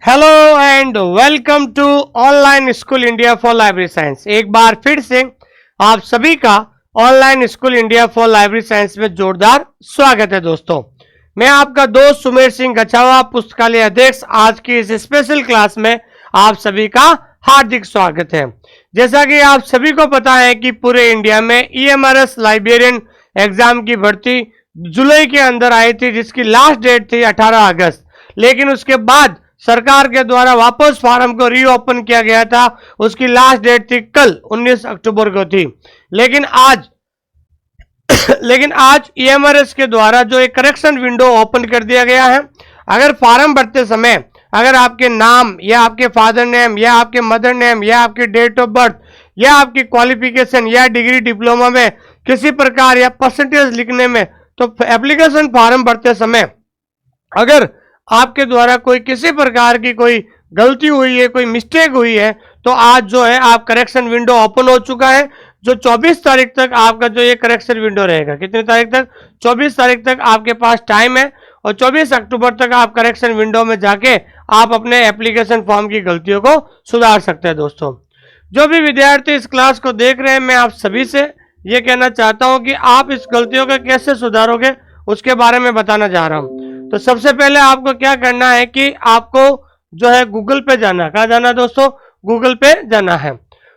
Hello and welcome to online school India for library science. एक बार फिर से आप सभी का online school India for library science में जोरदार स्वागत है। दोस्तों, मैं आपका दोस्त सुमेर सिंह गछावा, पुस्तकालय अध्यक्ष। आज की इस स्पेशल क्लास में आप सभी का हार्दिक स्वागत है। जैसा कि आप सभी को पता है कि पूरे इंडिया में EMRS लाइब्रेरियन एग्जाम की भर्ती जुलाई के अंदर आई थी, जिसकी लास्ट डेट थी 18 अगस्त। लेकिन उसके बाद सरकार के द्वारा वापस फॉर्म को रीओपन किया गया था। उसकी लास्ट डेट थी कल 19 अक्टूबर को थी। लेकिन आज EMRS के द्वारा जो एक करेक्शन विंडो ओपन कर दिया गया है। अगर फॉर्म भरते समय अगर आपके नाम या आपके फादर नेम या आपके मदर नेम या आपकी डेट ऑफ बर्थ या आपकी क्वालिफिकेशन या डिग्री डिप्लोमा में किसी प्रकार या परसेंटेज लिखने में, तो एप्लीकेशन फॉर्म भरते समय अगर आपके द्वारा कोई किसी प्रकार की कोई गलती हुई है, कोई मिस्टेक हुई है, तो आज जो है आप करेक्शन विंडो ओपन हो चुका है। जो 24 तारीख तक आपका जो ये करेक्शन विंडो रहेगा। कितनी तारीख तक? 24 तारीख तक आपके पास टाइम है और 24 अक्टूबर तक आप करेक्शन विंडो में जाके आप अपने एप्लीकेशन फॉर्म की गलतियों को सुधार सकते हैं। दोस्तों, जो भी विद्यार्थी इस क्लास को देख रहे हैं, मैं आप सभी से ये कहना चाहता हूं कि आप इस गलतियों को कैसे सुधारोगे उसके बारे में बताना जा रहा हूं। तो सबसे पहले आपको क्या करना है कि आपको जो है गूगल पे जाना। कहाँ जाना है दोस्तों? गूगल पे जाना है।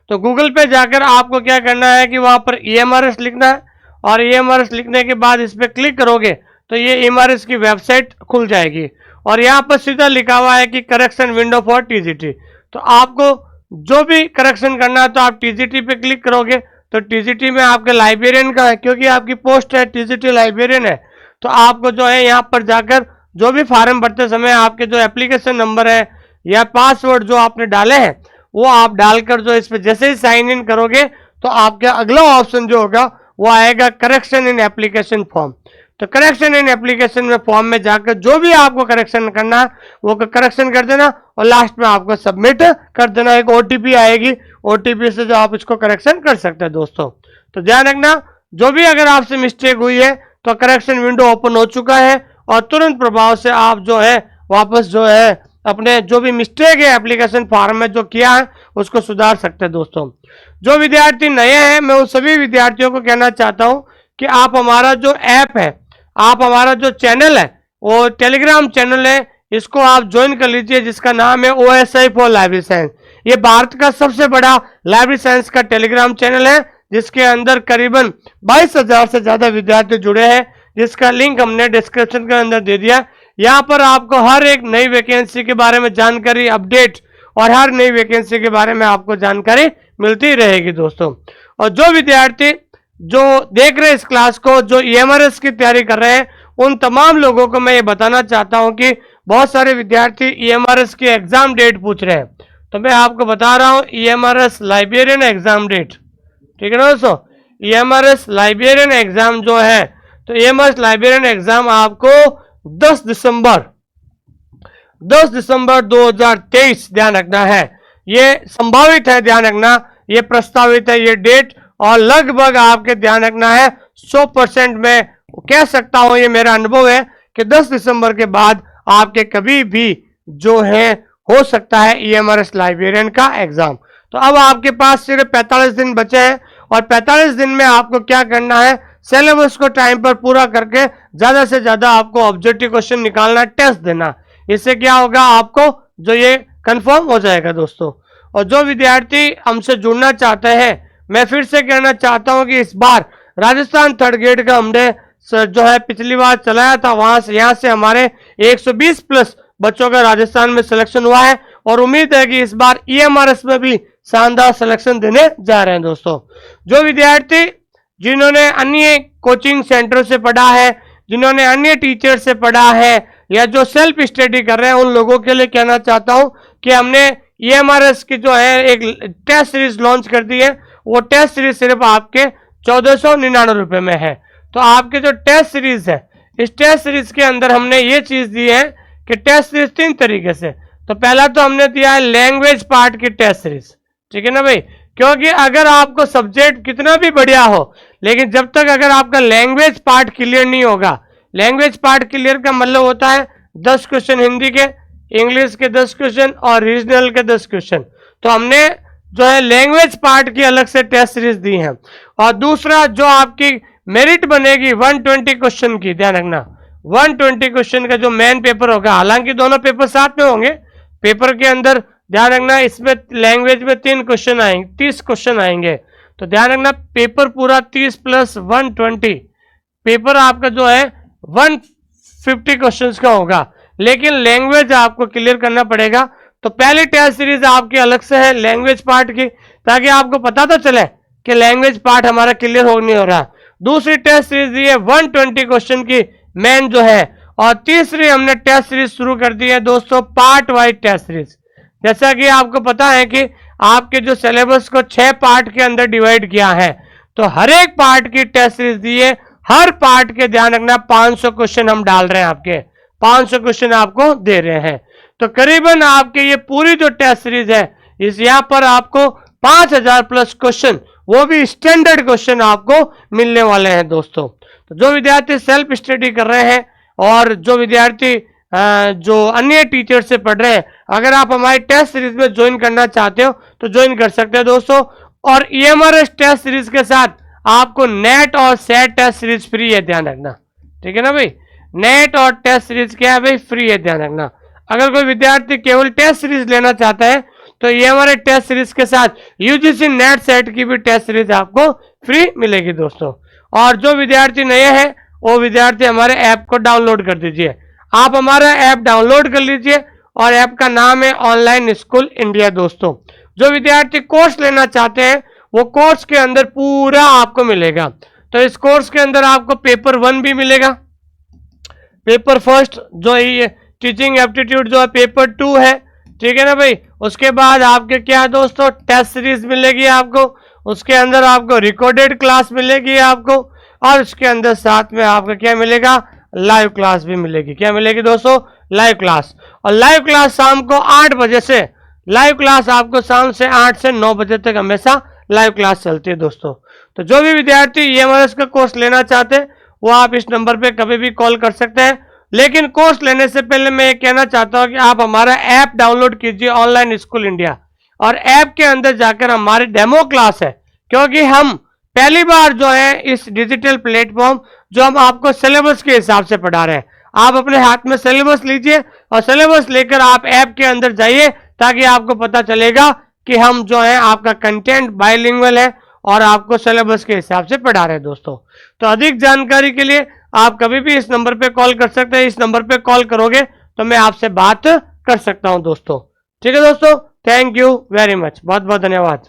तो गूगल पे जाकर आपको क्या करना है कि वहां पर EMRS लिखना है और EMRS लिखने के बाद इस पर क्लिक करोगे तो ये EMRS की वेबसाइट खुल जाएगी और यहाँ पर सीधा लिखा हुआ है कि करेक्शन विंडो फॉर TGT। तो आपको जो भी करेक्शन करना है तो आप TGT पे क्लिक करोगे तो TGT में आपके लाइब्रेरियन का है, क्योंकि आपकी पोस्ट है TGT लाइब्रेरियन है। तो आपको जो है यहाँ पर जाकर जो भी फॉर्म भरते समय आपके जो एप्लीकेशन नंबर है या पासवर्ड जो आपने डाले हैं वो आप डालकर जो इस पे जैसे ही साइन इन करोगे तो आपका अगला ऑप्शन जो होगा वो आएगा करेक्शन इन एप्लीकेशन फॉर्म। तो करेक्शन इन एप्लीकेशन में फॉर्म में जाकर जो भी आपको करेक्शन करना है वो करेक्शन कर देना और लास्ट में आपको सबमिट कर देना। एक OTP आएगी, OTP से जो आप इसको करेक्शन कर सकते हैं। दोस्तों, तो ध्यान रखना, जो भी अगर आपसे मिस्टेक हुई है तो करेक्शन विंडो ओपन हो चुका है और तुरंत प्रभाव से आप जो है वापस जो है अपने जो भी मिस्टेक है एप्लीकेशन फॉर्म में जो किया है उसको सुधार सकते हैं। दोस्तों, जो विद्यार्थी नए हैं, मैं उन सभी विद्यार्थियों को कहना चाहता हूं कि आप हमारा जो ऐप है, आप हमारा जो चैनल है वो टेलीग्राम चैनल है, इसको आप ज्वाइन कर लीजिए, जिसका नाम है OSI फॉर लाइब्रेरी साइंस। ये भारत का सबसे बड़ा लाइब्रेरी साइंस का टेलीग्राम चैनल है, जिसके अंदर करीबन 22,000 से ज्यादा विद्यार्थी जुड़े हैं, जिसका लिंक हमने डिस्क्रिप्शन के अंदर दे दिया। यहाँ पर आपको हर एक नई वैकेंसी के बारे में जानकारी, अपडेट और हर नई वैकेंसी के बारे में आपको जानकारी मिलती रहेगी। दोस्तों, और जो विद्यार्थी जो देख रहे हैं इस क्लास को, जो EMRS की तैयारी कर रहे हैं, उन तमाम लोगों को मैं ये बताना चाहता हूं कि बहुत सारे विद्यार्थी EMRS की एग्जाम डेट पूछ रहे हैं। तो मैं आपको बता रहा हूं EMRS लाइब्रेरियन एग्जाम डेट। ठीक है ना दोस्तों? EMRS लाइब्रेरियन एग्जाम जो है, तो EMRS लाइब्रेरियन एग्जाम आपको 10 दिसंबर 2023 ध्यान रखना है। ये संभावित है, ध्यान रखना, ये प्रस्तावित है ये डेट, और लगभग आपके ध्यान रखना है 100% में कह सकता हूं, ये मेरा अनुभव है कि 10 दिसंबर के बाद आपके कभी भी जो है हो सकता है EMRS लाइब्रेरियन का एग्जाम। तो अब आपके पास सिर्फ 45 दिन बचे हैं और 45 दिन में आपको क्या करना है, सिलेबस को टाइम पर पूरा करके ज्यादा से ज्यादा आपको ऑब्जेक्टिव क्वेश्चन निकालना, टेस्ट देना। इससे क्या होगा, आपको जो ये कंफर्म हो जाएगा। दोस्तों, और जो विद्यार्थी हमसे जुड़ना चाहते हैं, मैं फिर से कहना चाहता हूं कि इस बार राजस्थान थर्ड ग्रेड का हमने जो है पिछली बार चलाया था, वहां से यहाँ से हमारे 120 प्लस बच्चों का राजस्थान में सिलेक्शन हुआ है और उम्मीद है कि इस बार EMRS में भी शानदार सिलेक्शन देने जा रहे हैं। दोस्तों, जो विद्यार्थी जिन्होंने अन्य कोचिंग सेंटर से पढ़ा है, जिन्होंने अन्य टीचर से पढ़ा है या जो सेल्फ स्टडी कर रहे हैं, उन लोगों के लिए कहना चाहता हूं कि हमने EMRS की जो है एक टेस्ट सीरीज लॉन्च कर दी है। वो टेस्ट सीरीज सिर्फ आपके 1499 रुपए में है। तो आपके जो टेस्ट सीरीज है, इस टेस्ट सीरीज के अंदर हमने ये चीज दी है कि टेस्ट सीरीज 3 तरीके से। तो पहला तो हमने दिया है लैंग्वेज पार्ट की टेस्ट सीरीज। ठीक है ना भाई? क्योंकि अगर आपको सब्जेक्ट कितना भी बढ़िया हो, लेकिन जब तक अगर आपका लैंग्वेज पार्ट क्लियर नहीं होगा, लैंग्वेज पार्ट क्लियर का मतलब होता है 10 क्वेश्चन हिंदी के, इंग्लिश के 10 क्वेश्चन और रीजनल के 10 क्वेश्चन। तो हमने जो है लैंग्वेज पार्ट की अलग से टेस्ट सीरीज दी है। और दूसरा जो आपकी मेरिट बनेगी 120 क्वेश्चन की, ध्यान रखना 120 क्वेश्चन का जो मेन पेपर होगा, हालांकि दोनों पेपर साथ में होंगे, पेपर के अंदर ध्यान रखना इसमें लैंग्वेज में 3 क्वेश्चन आएंगे, 30 क्वेश्चन आएंगे। तो ध्यान रखना पेपर पूरा 30 + 120, पेपर आपका जो है 150 क्वेश्चंस का होगा, लेकिन लैंग्वेज आपको क्लियर करना पड़ेगा। तो पहली टेस्ट सीरीज आपकी अलग से है लैंग्वेज पार्ट की, ताकि आपको पता तो चले कि लैंग्वेज पार्ट हमारा क्लियर हो नहीं हो रहा। दूसरी टेस्ट सीरीज दी है 120 क्वेश्चन की मेन जो है, और तीसरी हमने टेस्ट सीरीज शुरू कर दी है दोस्तों पार्ट वाइज टेस्ट सीरीज। जैसा कि आपको पता है कि आपके जो सिलेबस को 6 पार्ट के अंदर डिवाइड किया है, तो हर एक पार्ट की टेस्ट सीरीज दी है। हर पार्ट के ध्यान रखना 500 क्वेश्चन हम डाल रहे हैं, आपके 500 क्वेश्चन आपको दे रहे हैं। तो करीबन आपके ये पूरी जो टेस्ट सीरीज है, इस यहाँ पर आपको 5000 प्लस क्वेश्चन, वो भी स्टैंडर्ड क्वेश्चन आपको मिलने वाले हैं दोस्तों। तो जो विद्यार्थी सेल्फ स्टडी कर रहे हैं और जो विद्यार्थी जो अन्य टीचर से पढ़ रहे हैं, अगर आप हमारी टेस्ट सीरीज में ज्वाइन करना चाहते हो तो ज्वाइन कर सकते हैं दोस्तों। और EMRS टेस्ट सीरीज के साथ आपको नेट और सेट टेस्ट सीरीज फ्री है, ध्यान रखना, ठीक है ना भाई। नेट और टेस्ट सीरीज क्या है भाई, फ्री है, ध्यान रखना। अगर कोई विद्यार्थी केवल टेस्ट सीरीज लेना चाहता है तो ये हमारे टेस्ट सीरीज के साथ UGC नेट सेट की भी टेस्ट सीरीज आपको फ्री मिलेगी दोस्तों। और जो विद्यार्थी नए हैं वो विद्यार्थी हमारे ऐप को डाउनलोड कर दीजिए। आप हमारा ऐप डाउनलोड कर लीजिए और ऐप का नाम है ऑनलाइन स्कूल इंडिया दोस्तों। जो विद्यार्थी कोर्स लेना चाहते हैं वो कोर्स के अंदर पूरा आपको मिलेगा। तो इस कोर्स के अंदर आपको पेपर 1 भी मिलेगा, पेपर फर्स्ट जो है टीचिंग एप्टीट्यूड जो है पेपर 2 है, ठीक है ना भाई। उसके बाद आपके क्या है दोस्तों, टेस्ट सीरीज मिलेगी आपको, उसके अंदर आपको रिकॉर्डेड क्लास मिलेगी आपको, और उसके अंदर साथ में आपका क्या मिलेगा, लाइव क्लास भी मिलेगी। क्या मिलेगी दोस्तों, लाइव क्लास। और लाइव क्लास शाम को 8 बजे से, लाइव क्लास आपको शाम से 8 से 9 बजे तक हमेशा लाइव क्लास चलती है दोस्तों। तो जो भी विद्यार्थी EMRS का कोर्स लेना चाहते हैं वो आप इस नंबर पे कभी भी कॉल कर सकते हैं। लेकिन कोर्स लेने से पहले मैं ये कहना चाहता हूं कि आप हमारा ऐप डाउनलोड कीजिए ऑनलाइन स्कूल इंडिया, और ऐप के अंदर जाकर हमारी डेमो क्लास है, क्योंकि हम पहली बार जो है इस डिजिटल प्लेटफॉर्म जो हम आपको सिलेबस के हिसाब से पढ़ा रहे हैं, आप अपने हाथ में सिलेबस लीजिए और सिलेबस लेकर आप ऐप के अंदर जाइए, ताकि आपको पता चलेगा कि हम जो है आपका कंटेंट बाइलिंगुअल है और आपको सिलेबस के हिसाब से पढ़ा रहे हैं दोस्तों। तो अधिक जानकारी के लिए आप कभी भी इस नंबर पे कॉल कर सकते हैं। इस नंबर पे कॉल करोगे तो मैं आपसे बात कर सकता हूं दोस्तों, ठीक है दोस्तों। थैंक यू वेरी मच, बहुत बहुत धन्यवाद।